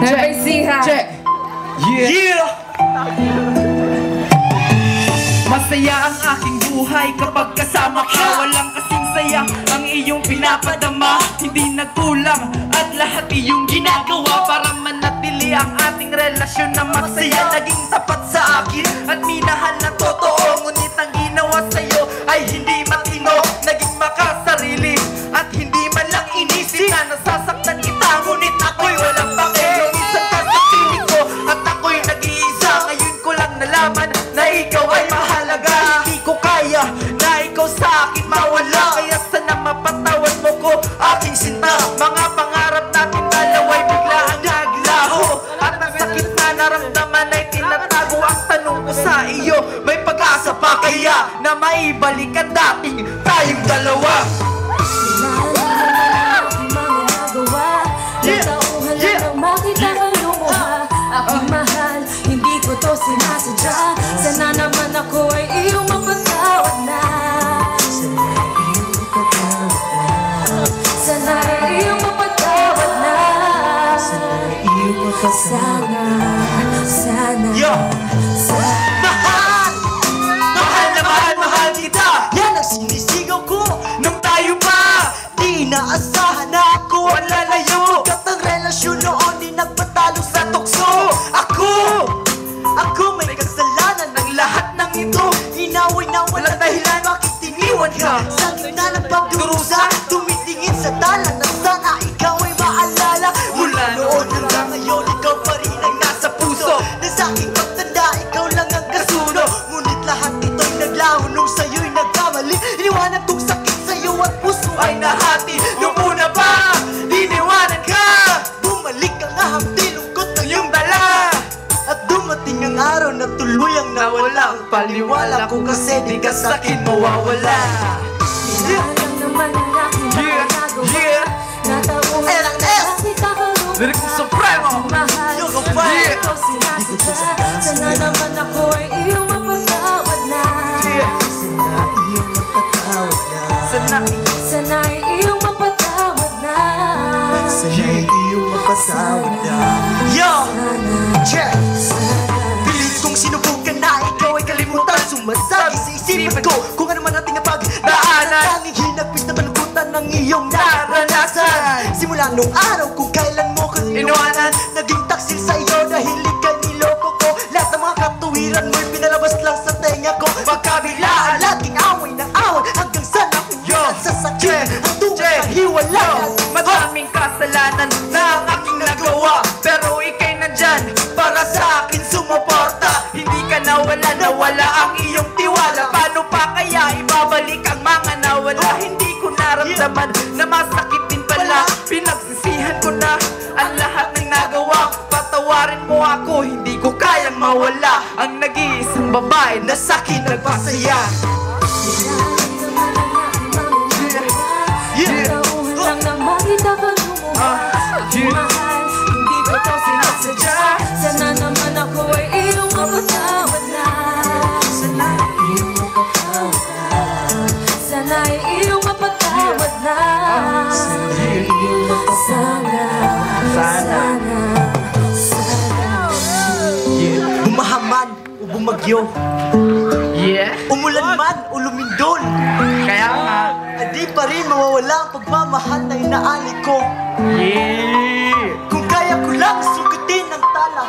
Check. Yeah. Masaya ang aking buhay kapag kasama ka. Walang kasing saya ang iyong pinapadama. Hindi nagkulang at lahat iyong ginagawa para manatili ang ating relasyon na masaya. Naging tapat sa akin at minahal ng totoo. Ngunit ang ginawa sa'yo ay hindi matino. Naging makasarili at hindi man lang inisip na nasasaktan kita. Ngunit ako'y walang pakilong. Minsan ka sa piling ko at ako'y nag-iisa. Ngayon ko lang nalaman na ikaw ay mahalaga. Hindi ko kaya na ikaw sa akin mawala. Kaya sana mapatawad mo ko aking sinta. Mga pangarap natin dalawa'y biglaan naglaho. At ang sakit na naramdaman ay tinatago. Ang tanong ko sa iyo, may pag-asa pa kaya na maibalik ang dating tayong dalawa? Aking mahal, hindi ko to sinasadya. Sana naman ako ay iyong mapatawad na. Sana ay iyong mapatawad na. Sana. Mahal kita. Yan ang sinisigaw ko nung tayo pa di inaasahan na ako ang lalayo. Kat ang relasyon noon di nagpatalo sa tukso. Ako may kasalanan ng lahat ng ito. Inaway na walang dahilan bakit tiniwan ka. Sa gitna ng pagdurusa, tumitingin sa talan na sana ikaw ay maalala. Mula noon hanggang ngayon, ikaw pa rin ang nasa puso. Na sa aking pagtanda, ikaw lang ang kasuno. Ngunit lahat ito'y naglaho nung sa'yo'y nagkamali. Iniwanan kong sakit sa'yo at puso ay nahati. Nung una pa, iniwanan ka. Bumalik ka nga hamdi, lungkot ng iyong dala. At dumating ang araw na tuluyang nawala. Ang paliwala ko kasi di ka sa'kin mawawala. Lang naman ang aking nagawa. Natauhan ang aking kakalungan. Lyric Supremo. Mahal, hindi ko sinasadya. Sana naman ako ay iyong mapatawad na. Sana ay iyong mapatawad na. Yo! Check! Pilit kong sinubukan na ikaw ay kalimutan. Sumasagi sa isipan ko kung ano man ating napagdaanan. Tanging hinagpis na balbutan ng iyong naranasan. Simula nung araw kung kailan mo ko iniwanan. Naging taksil sa iyo dahil ika'y niloko ko. Lahat ng mga katuwiran mo'y pinalabas lang sa tenga ko. Magkabilaan, laging away ng away hanggang sa nakuyan sa sakit. Ang tunay na hiwalaan. Madaming kasalanan na ang aking nagawa, pero ika'y nandyan para sa akin sumuporta. Hindi ka nawala ang iyong tiwala. Paano pa kaya ibabalik ang mga nawala? Hindi ko naramdaman na masakit din pala. Pinagsisihan ko na ang lahat ng nagawa. Patawarin mo ako, hindi ko kayang mawala ang nag-iisang babae na sa'kin nagpasaya. Natauhan lang naman kita kalungan. Aking mahal, hindi ko to sinasadya. Sana naman ako ay iyong mapatawad na. Sana ay iyong mapatawad na. Bumahaman o bumagyo, umulan man o lumindol, kaya nga di pa rin mawawala ang pagmamahal na inaali ko. Kung kaya ko lang sugutin ang tala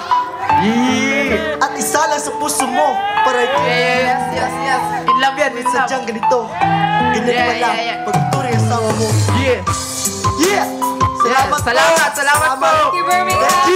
at isa lang sa puso mo para ito. Yes. In love yan, it's sadyang ganito. Ganyan pala pagturi ang asawa mo. Salamat po. Thank you, Birmingham.